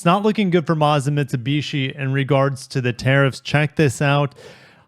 It's not looking good for Mazda and Mitsubishi in regards to the tariffs. Check this out.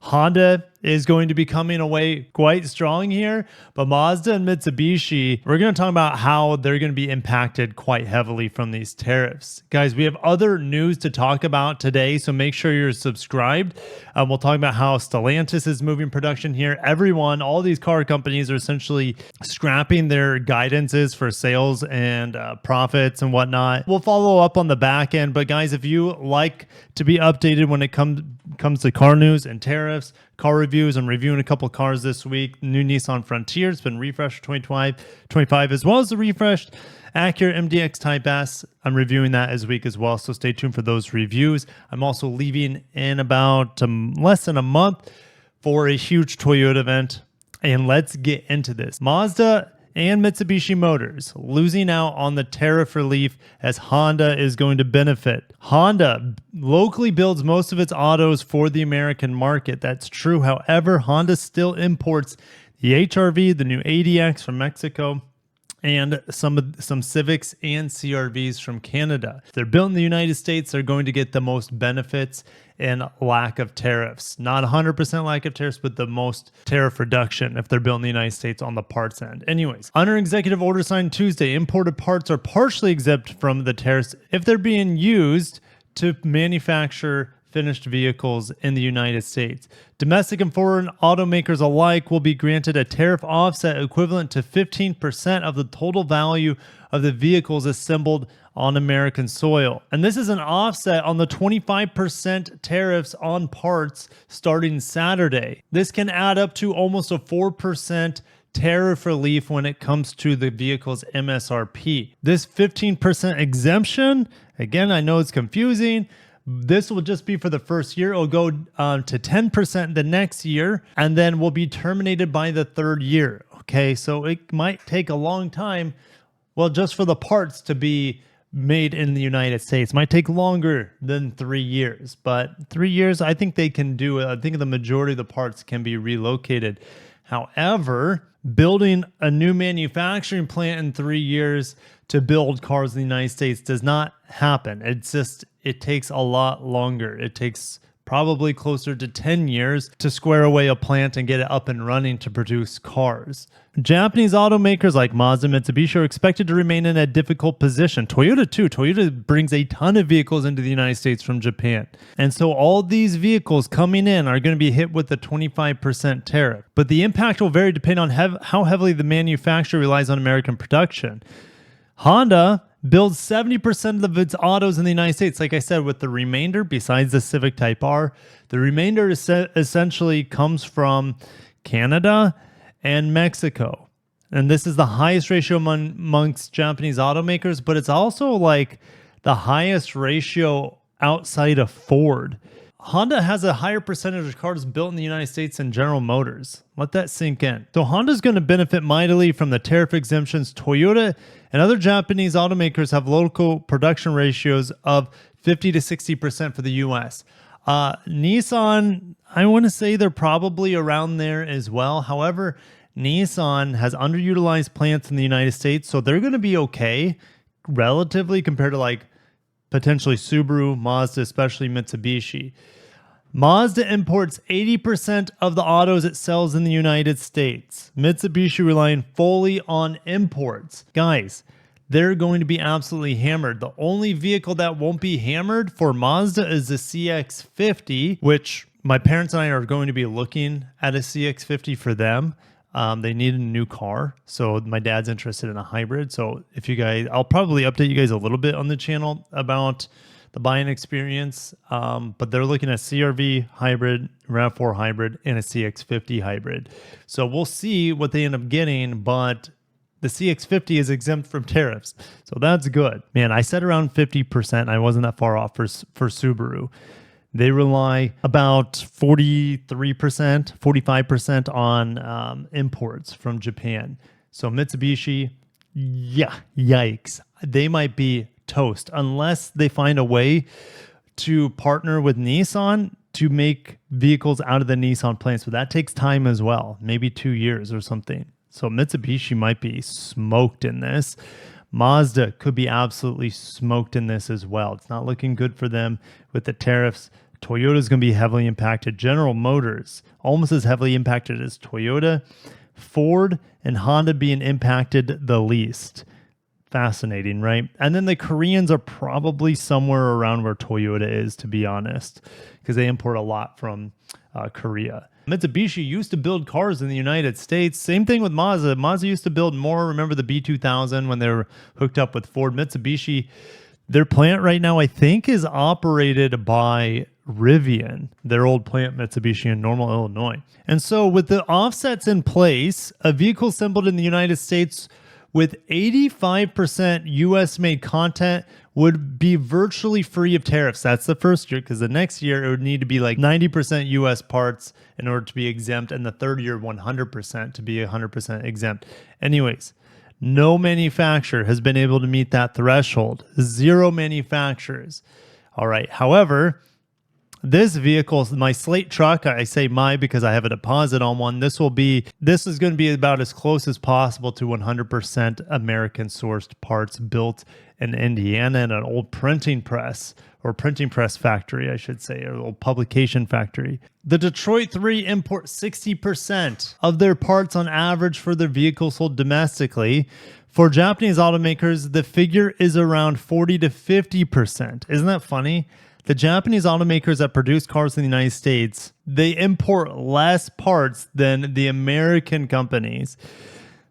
Honda is going to be coming away quite strong here, but Mazda and Mitsubishi, we're going to talk about how they're going to be impacted quite heavily from these tariffs. Guys, we have other news to talk about today, so make sure you're subscribed. We'll talk about how Stellantis is moving production here. Everyone, all these car companies are essentially scrapping their guidances for sales and profits and whatnot. We'll follow up on the back end, but guys, if you like to be updated when it comes to car news and tariffs, car reviews, I'm reviewing a couple cars this week. New Nissan Frontier has been refreshed for 2025, as well as the refreshed Acura MDX Type S. I'm reviewing that this week as well, so stay tuned for those reviews. I'm also leaving in about less than a month for a huge Toyota event, and let's get into this. Mazda and Mitsubishi Motors losing out on the tariff relief as Honda is going to benefit. Honda locally builds most of its autos for the American market. That's true. However, Honda still imports the HR-V, the new ADX from Mexico, and some Civics and CR-Vs from Canada. If they're built in the United States, they're going to get the most benefits and lack of tariffs. Not 100% lack of tariffs, but the most tariff reduction if they're built in the United States on the parts end. Anyways, under executive order signed Tuesday, imported parts are partially exempt from the tariffs if they're being used to manufacture finished vehicles in the United States. Domestic and foreign automakers alike will be granted a tariff offset equivalent to 15% of the total value of the vehicles assembled on American soil. And this is an offset on the 25% tariffs on parts starting Saturday. This can add up to almost a 4% tariff relief when it comes to the vehicle's MSRP. This 15% exemption, again, I know it's confusing. This will just be for the first year. It'll go to 10% the next year, and then will be terminated by the third year. Okay, so it might take a long time. Well, just for the parts to be made in the United States might take longer than 3 years, but 3 years, I think they can do it. I think the majority of the parts can be relocated. However, building a new manufacturing plant in 3 years to build cars in the United States does not happen. It takes a lot longer. It takes probably closer to 10 years to square away a plant and get it up and running to produce cars. Japanese automakers like Mazda and Mitsubishi are expected to remain in a difficult position. Toyota too. Toyota brings a ton of vehicles into the United States from Japan. And so all these vehicles coming in are going to be hit with the 25% tariff. But the impact will vary depending on how heavily the manufacturer relies on American production. Honda builds 70% of its autos in the United States. Like I said, with the remainder, besides the Civic Type R, the remainder essentially comes from Canada and Mexico. And this is the highest ratio amongst Japanese automakers, but it's also like the highest ratio outside of Ford. Honda has a higher percentage of cars built in the United States than General Motors. Let that sink in. So Honda's going to benefit mightily from the tariff exemptions. Toyota and other Japanese automakers have local production ratios of 50 to 60% for the US. Nissan, I want to say they're probably around there as well. However, Nissan has underutilized plants in the United States, so they're going to be okay relatively compared to like potentially Subaru, Mazda, especially Mitsubishi. Mazda imports 80% of the autos it sells in the United States. Mitsubishi relying fully on imports. Guys, they're going to be absolutely hammered. The only vehicle that won't be hammered for Mazda is the CX-50, which my parents and I are going to be looking at a CX-50 for them. They need a new car, so my dad's interested in a hybrid. So if you guys, I'll probably update you guys a little bit on the channel about the buying experience, but they're looking at CR-V hybrid, RAV4 hybrid, and a CX-50 hybrid. So we'll see what they end up getting, but the CX-50 is exempt from tariffs, so that's good. Man, I said around 50%. I wasn't that far off for Subaru. They rely about 43%, 45% on imports from Japan. So Mitsubishi, yeah, yikes. They might be toast unless they find a way to partner with Nissan to make vehicles out of the Nissan plants. But that takes time as well, maybe 2 years or something. So Mitsubishi might be smoked in this. Mazda could be absolutely smoked in this as well. It's not looking good for them with the tariffs. Toyota is going to be heavily impacted. General Motors, almost as heavily impacted as Toyota. Ford and Honda being impacted the least. Fascinating, right? And then the Koreans are probably somewhere around where Toyota is, to be honest, because they import a lot from Korea. Mitsubishi used to build cars in the United States. Same thing with Mazda. Mazda used to build more. Remember the B2000 when they were hooked up with Ford? Mitsubishi, their plant right now, I think, is operated by Rivian, their old plant Mitsubishi in Normal, Illinois. And so with the offsets in place, a vehicle assembled in the United States with 85% US made content would be virtually free of tariffs. That's the first year, because the next year it would need to be like 90% US parts in order to be exempt, and the third year 100% to be 100% exempt. Anyways, no manufacturer has been able to meet that threshold. 0 manufacturers. All right. However, this vehicle, my Slate truck, I say my because I have a deposit on one. This is going to be about as close as possible to 100% American sourced parts built in Indiana in an old printing press, or printing press factory, I should say, or old publication factory. The Detroit 3 import 60% of their parts on average for their vehicles sold domestically. For Japanese automakers, the figure is around 40 to 50%. Isn't that funny? The Japanese automakers that produce cars in the United States, they import less parts than the American companies.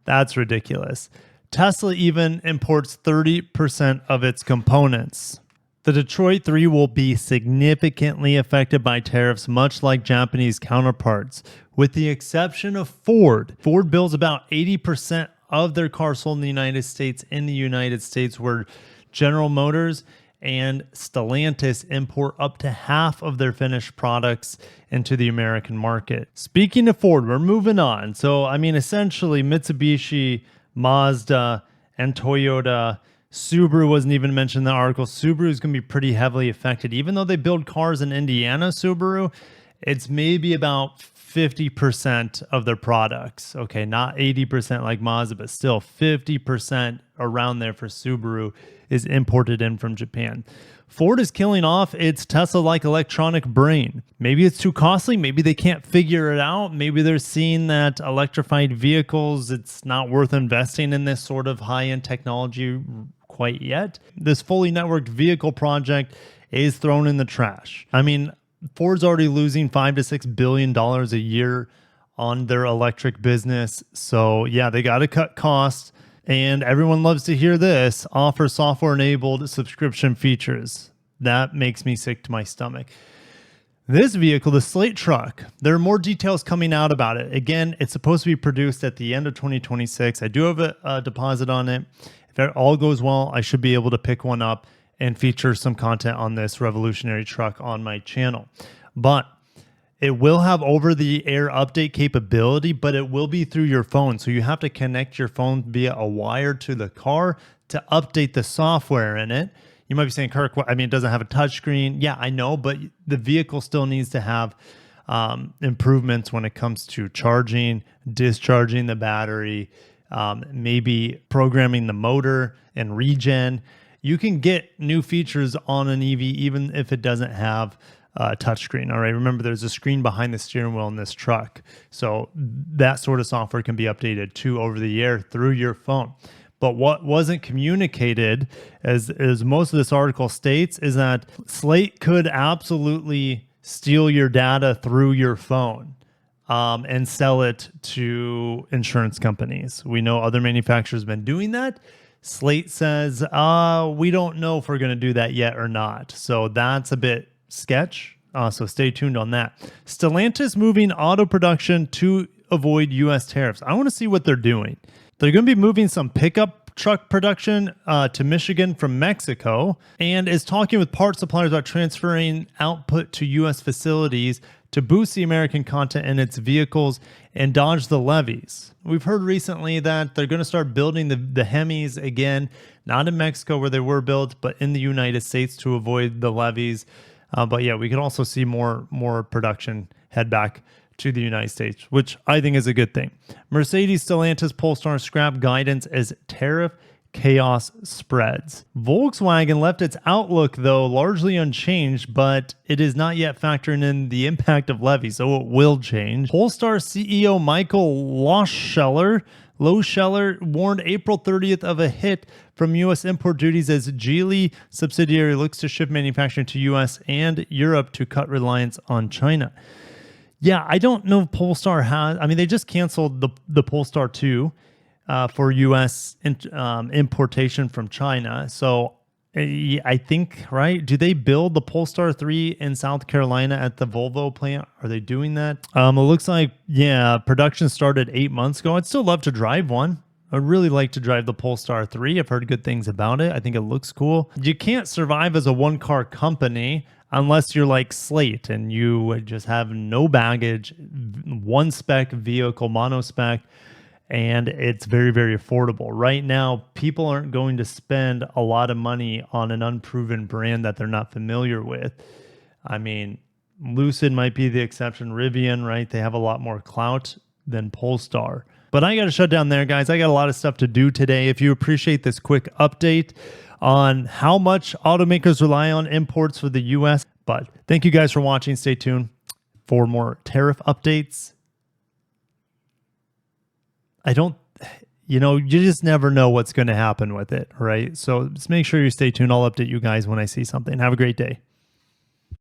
That's ridiculous. Tesla even imports 30% of its components. The Detroit 3 will be significantly affected by tariffs, much like Japanese counterparts, with the exception of Ford. Ford builds about 80% of their cars sold in the United States, where General Motors and Stellantis import up to half of their finished products into the American market. Speaking of Ford, we're moving on. So, I mean, essentially Mitsubishi, Mazda, and Toyota. Subaru wasn't even mentioned in the article. Subaru is going to be pretty heavily affected. Even though they build cars in Indiana, Subaru, it's maybe about 50% of their products. Okay, not 80% like Mazda, but still 50% around there for Subaru is imported in from Japan. Ford is killing off its Tesla-like electronic brain. Maybe it's too costly. Maybe they can't figure it out. Maybe they're seeing that electrified vehicles, it's not worth investing in this sort of high-end technology quite yet. This fully networked vehicle project is thrown in the trash. I mean, Ford's already losing $5 to $6 billion a year on their electric business. So yeah, they got to cut costs. And everyone loves to hear this: offer software-enabled subscription features. That makes me sick to my stomach. This vehicle, the Slate truck, there are more details coming out about it. Again, it's supposed to be produced at the end of 2026. I do have a deposit on it. If it all goes well, I should be able to pick one up and feature some content on this revolutionary truck on my channel. But it will have over-the-air update capability, but it will be through your phone. So you have to connect your phone via a wire to the car to update the software in it. You might be saying, Kirk, I mean, it doesn't have a touchscreen. Yeah, I know, but the vehicle still needs to have improvements when it comes to charging, discharging the battery, maybe programming the motor and regen. You can get new features on an EV even if it doesn't have touchscreen. All right. Remember, there's a screen behind the steering wheel in this truck. So that sort of software can be updated too over the air through your phone. But what wasn't communicated, as most of this article states, is that Slate could absolutely steal your data through your phone and sell it to insurance companies. We know other manufacturers have been doing that. Slate says, we don't know if we're going to do that yet or not. So that's a bit sketch. So stay tuned on that. Stellantis moving auto production to avoid U.S. tariffs. I want to see what they're doing. They're going to be moving some pickup truck production to Michigan from Mexico, and is talking with part suppliers about transferring output to U.S. facilities to boost the American content in its vehicles and dodge the levies. We've heard recently that they're going to start building the Hemis again, not in Mexico where they were built, but in the United States to avoid the levies. But yeah, we could also see more production head back to the United States, which I think is a good thing. Mercedes Stellantis Polestar scrap guidance as tariff chaos spreads. Volkswagen left its outlook, though, largely unchanged, but it is not yet factoring in the impact of levies, so it will change. Polestar CEO Michael Loscheller warned April 30th of a hit from U.S. import duties as Geely subsidiary looks to shift manufacturing to U.S. and Europe to cut reliance on China. Yeah, I don't know if Polestar has... I mean, they just canceled the Polestar 2 for U.S. importation from China. So I think, right? Do they build the Polestar 3 in South Carolina at the Volvo plant? Are they doing that? It looks like, yeah, production started 8 months ago. I'd still love to drive one. I'd really like to drive the Polestar 3. I've heard good things about it. I think it looks cool. You can't survive as a one-car company unless you're like Slate and you just have no baggage, one spec vehicle, mono spec, and it's very, very affordable. Right now, people aren't going to spend a lot of money on an unproven brand that they're not familiar with. I mean, Lucid might be the exception. Rivian, right? They have a lot more clout than Polestar. But I got to shut down there, guys. I got a lot of stuff to do today. If you appreciate this quick update on how much automakers rely on imports for the U.S. But thank you guys for watching. Stay tuned for more tariff updates. You just never know what's going to happen with it, right? So just make sure you stay tuned. I'll update you guys when I see something. Have a great day.